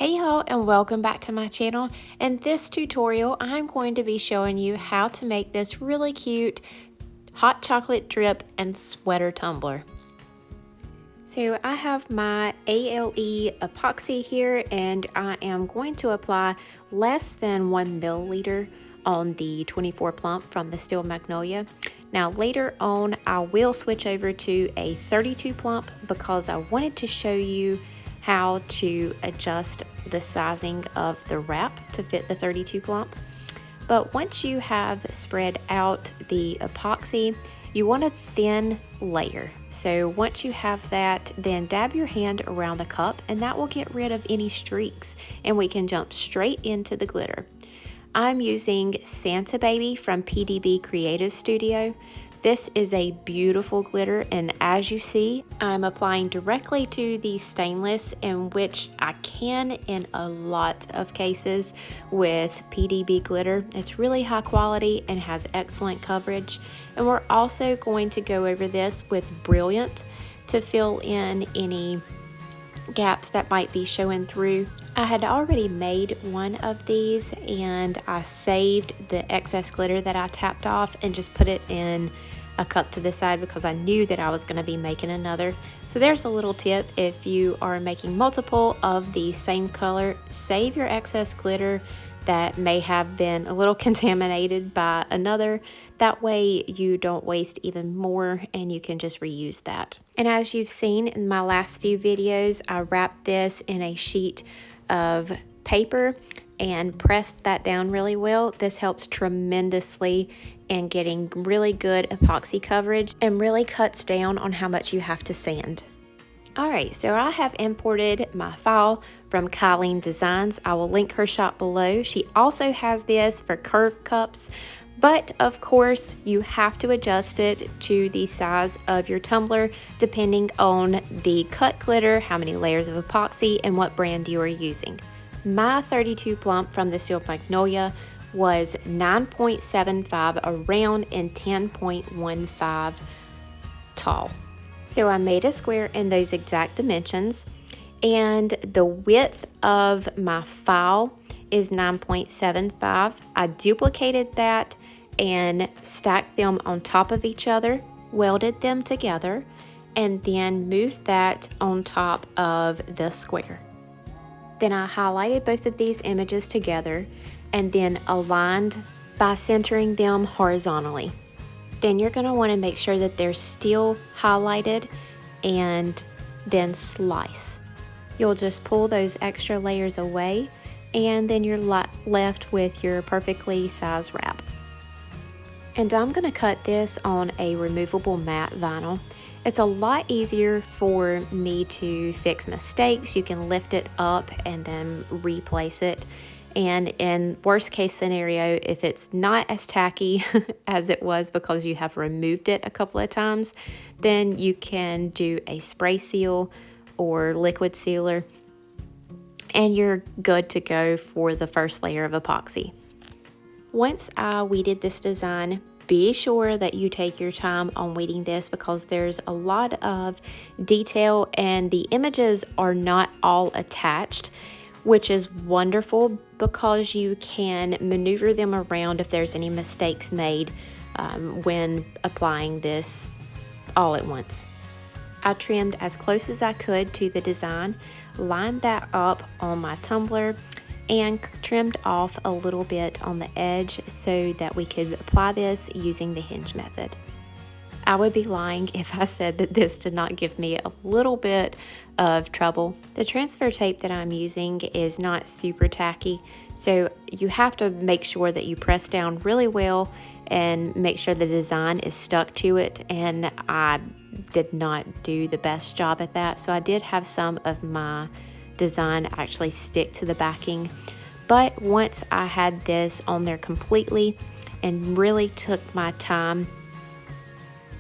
Hey y'all, and welcome back to my channel. In this tutorial I'm going to be showing you how to make this really cute hot chocolate drip and sweater tumbler. So I have my ALE epoxy here, and I am going to apply less than 1 milliliter on the 24 plump from the Steel Magnolia. Now later on I will switch over to a 32 plump because I wanted to show you how to adjust the sizing of the wrap to fit the 32 plump. But once you have spread out the epoxy, you want a thin layer. So once you have that, then dab your hand around the cup and that will get rid of any streaks, and we can jump straight into the glitter. I'm using Santa Baby from PDB Creative Studio. This is a beautiful glitter, and as you see, I'm applying directly to the stainless, in which I can in a lot of cases with PDB glitter. It's really high quality and has excellent coverage. And we're also going to go over this with Brilliant to fill in any gaps that might be showing through. I had already made one of these and I saved the excess glitter that I tapped off and just put it in a cup to the side because I knew that I was going to be making another. So there's a little tip: if you are making multiple of the same color, save your excess glitter that may have been a little contaminated by another. That way you don't waste even more and you can just reuse that. And as you've seen in my last few videos, I wrapped this in a sheet of paper and pressed that down really well. This helps tremendously in getting really good epoxy coverage and really cuts down on how much you have to sand. Alright, so I have imported my file from KYLEEN Designs. I will link her shop below. She also has this for curved cups, but of course you have to adjust it to the size of your tumbler depending on the cut glitter, how many layers of epoxy, and what brand you are using. My 32 plump from the Steel Magnolia was 9.75 around and 10.15 tall. So I made a square in those exact dimensions, and the width of my file is 9.75. I duplicated that and stacked them on top of each other, welded them together, and then moved that on top of the square. Then I highlighted both of these images together and then aligned by centering them horizontally. Then you're going to want to make sure that they're still highlighted and then slice. You'll just pull those extra layers away and then you're left with your perfectly sized wrap. And I'm going to cut this on a removable matte vinyl. It's a lot easier for me to fix mistakes. You can lift it up and then replace it. And in worst case scenario, if it's not as tacky as it was because you have removed it a couple of times, then you can do a spray seal or liquid sealer and you're good to go for the first layer of epoxy. Once I weeded this design, be sure that you take your time on weeding this because there's a lot of detail and the images are not all attached, which is wonderful because you can maneuver them around if there's any mistakes made when applying this all at once. I trimmed as close as I could to the design, lined that up on my tumbler, and trimmed off a little bit on the edge so that we could apply this using the hinge method. I would be lying if I said that this did not give me a little bit of trouble. The transfer tape that I'm using is not super tacky, so you have to make sure that you press down really well and make sure the design is stuck to it, and I did not do the best job at that, so I did have some of my design actually stick to the backing. But once I had this on there completely and really took my time,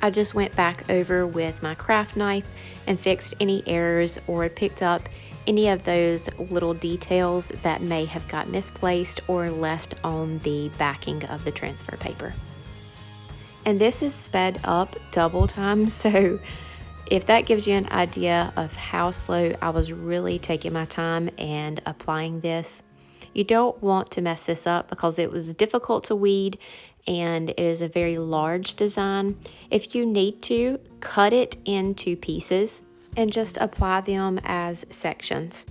I just went back over with my craft knife and fixed any errors or picked up any of those little details that may have got misplaced or left on the backing of the transfer paper. And this is sped up double time, so if that gives you an idea of how slow I was really taking my time and applying this, you don't want to mess this up because it was difficult to weed and it is a very large design. If you need to, cut it into pieces and just apply them as sections.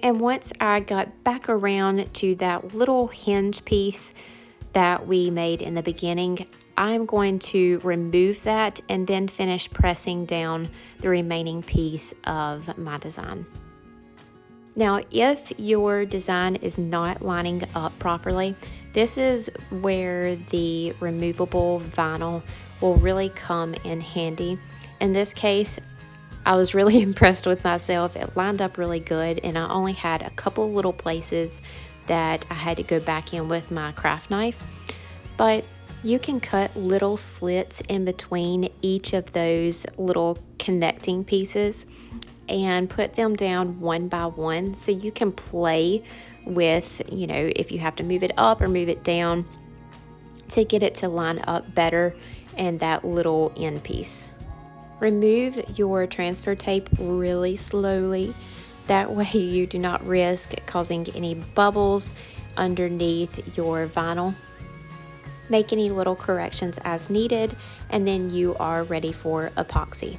And once I got back around to that little hinge piece that we made in the beginning, I'm going to remove that and then finish pressing down the remaining piece of my design. Now, if your design is not lining up properly, this is where the removable vinyl will really come in handy. In this case, I was really impressed with myself. It lined up really good, and I only had a couple little places that I had to go back in with my craft knife. But you can cut little slits in between each of those little connecting pieces and put them down one by one, so you can play with, you know, if you have to move it up or move it down to get it to line up better in that little end piece. Remove your transfer tape really slowly. That way you do not risk causing any bubbles underneath your vinyl. Make any little corrections as needed, and then you are ready for epoxy.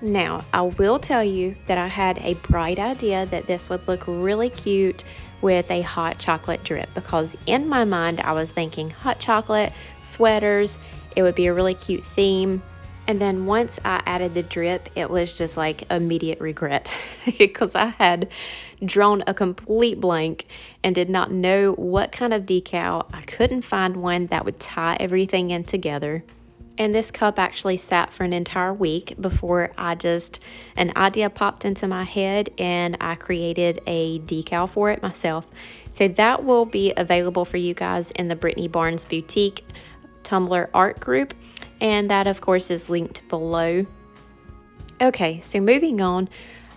Now, I will tell you that I had a bright idea that this would look really cute with a hot chocolate drip, because in my mind I was thinking hot chocolate, sweaters, it would be a really cute theme. And then once I added the drip, it was just like immediate regret because I had drawn a complete blank and did not know what kind of decal. I couldn't find one that would tie everything in together. And this cup actually sat for an entire week before an idea popped into my head and I created a decal for it myself. So that will be available for you guys in the Brittany Barnes Boutique Tumbler art group. And that, of course, is linked below. Okay, so moving on,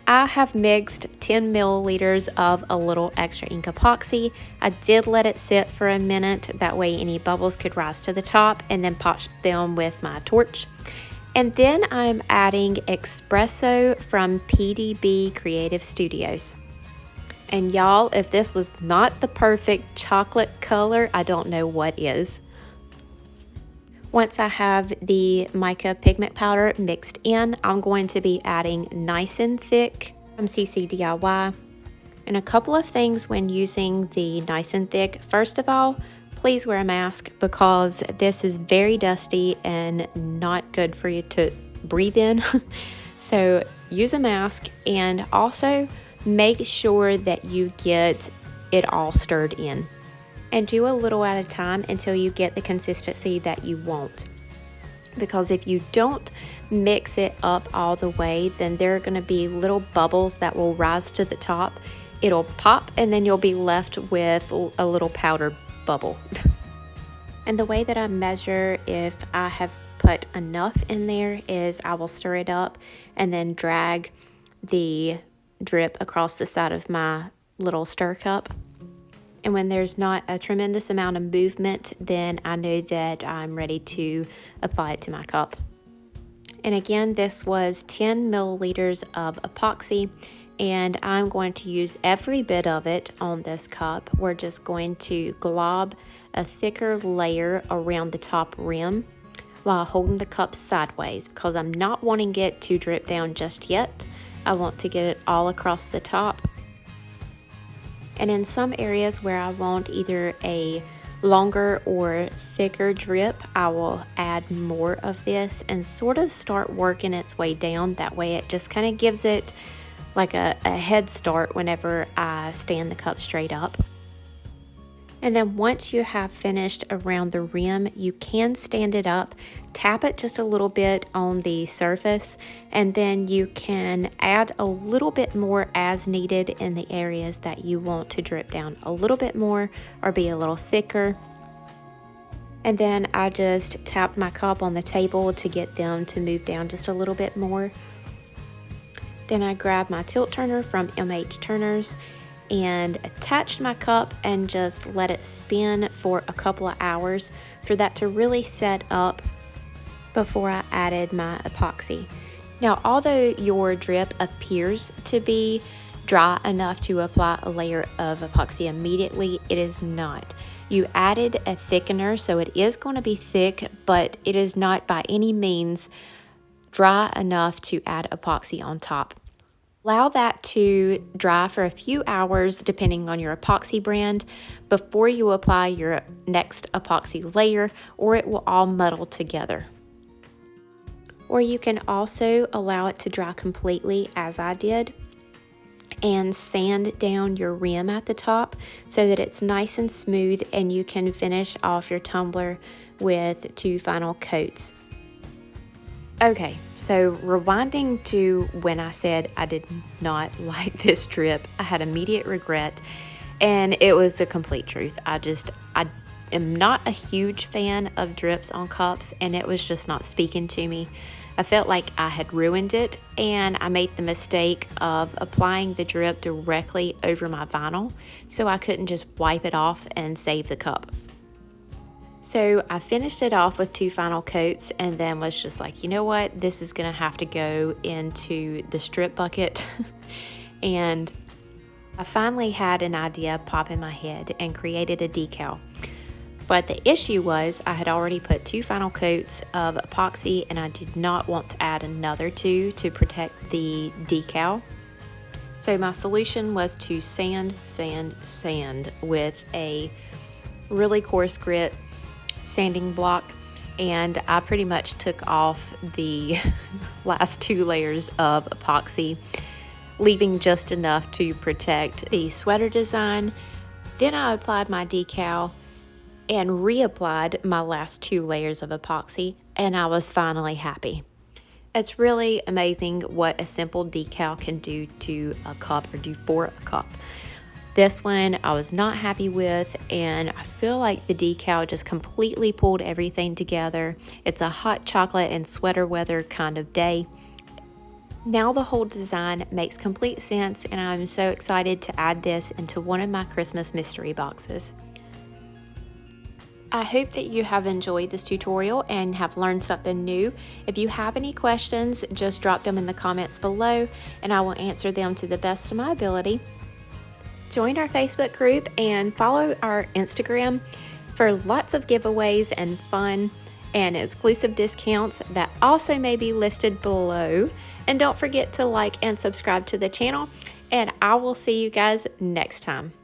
I have mixed 10 milliliters of a little extra ink epoxy. I did let it sit for a minute, that way any bubbles could rise to the top, and then pop them with my torch. And then I'm adding Expresso from PDB Creative Studios. And y'all, if this was not the perfect chocolate color, I don't know what is. Once I have the Mica pigment powder mixed in, I'm going to be adding Nice and Thick from CC DIY. And a couple of things when using the Nice and Thick. First of all, please wear a mask because this is very dusty and not good for you to breathe in. So use a mask, and also make sure that you get it all stirred in. And do a little at a time until you get the consistency that you want. Because if you don't mix it up all the way, then there are going to be little bubbles that will rise to the top. It'll pop, and then you'll be left with a little powder bubble. And the way that I measure if I have put enough in there is I will stir it up and then drag the drip across the side of my little stir cup. And when there's not a tremendous amount of movement, then I know that I'm ready to apply it to my cup. And again, this was 10 milliliters of epoxy, and I'm going to use every bit of it on this cup. We're just going to glob a thicker layer around the top rim while holding the cup sideways, because I'm not wanting it to drip down just yet. I want to get it all across the top. And in some areas where I want either a longer or thicker drip, I will add more of this and sort of start working its way down. That way it just kind of gives it like a head start whenever I stand the cup straight up. And then once you have finished around the rim, you can stand it up, tap it just a little bit on the surface, and then you can add a little bit more as needed in the areas that you want to drip down a little bit more or be a little thicker. And then I just tapped my cup on the table to get them to move down just a little bit more. Then I grabbed my tilt turner from MH Turners and attached my cup and just let it spin for a couple of hours for that to really set up before I added my epoxy. Now, although your drip appears to be dry enough to apply a layer of epoxy immediately, it is not. You added a thickener, so it is going to be thick, but it is not by any means dry enough to add epoxy on top. Allow that to dry for a few hours depending on your epoxy brand before you apply your next epoxy layer, or it will all muddle together. Or you can also allow it to dry completely, as I did, and sand down your rim at the top so that it's nice and smooth, and you can finish off your tumbler with 2 final coats. Okay, so rewinding to when I said I did not like this drip, I had immediate regret, and it was the complete truth. I am not a huge fan of drips on cups, and it was just not speaking to me. I felt like I had ruined it, and I made the mistake of applying the drip directly over my vinyl, so I couldn't just wipe it off and save the cup. So I finished it off with 2 final coats, and then was just like, you know what, this is gonna have to go into the strip bucket. And I finally had an idea pop in my head and created a decal. But the issue was I had already put 2 final coats of epoxy, and I did not want to add another 2 to protect the decal. So my solution was to sand with a really coarse grit sanding block, and I pretty much took off the last 2 layers of epoxy, leaving just enough to protect the sweater design. Then I applied my decal and reapplied my last 2 layers of epoxy, and I was finally happy. It's really amazing what a simple decal can do to a cup, or do for a cup. This one I was not happy with, and I feel like the decal just completely pulled everything together. It's a hot chocolate and sweater weather kind of day. Now the whole design makes complete sense, and I'm so excited to add this into one of my Christmas mystery boxes. I hope that you have enjoyed this tutorial and have learned something new. If you have any questions, just drop them in the comments below, and I will answer them to the best of my ability. Join our Facebook group and follow our Instagram for lots of giveaways and fun and exclusive discounts that also may be listed below. And don't forget to like and subscribe to the channel, and I will see you guys next time.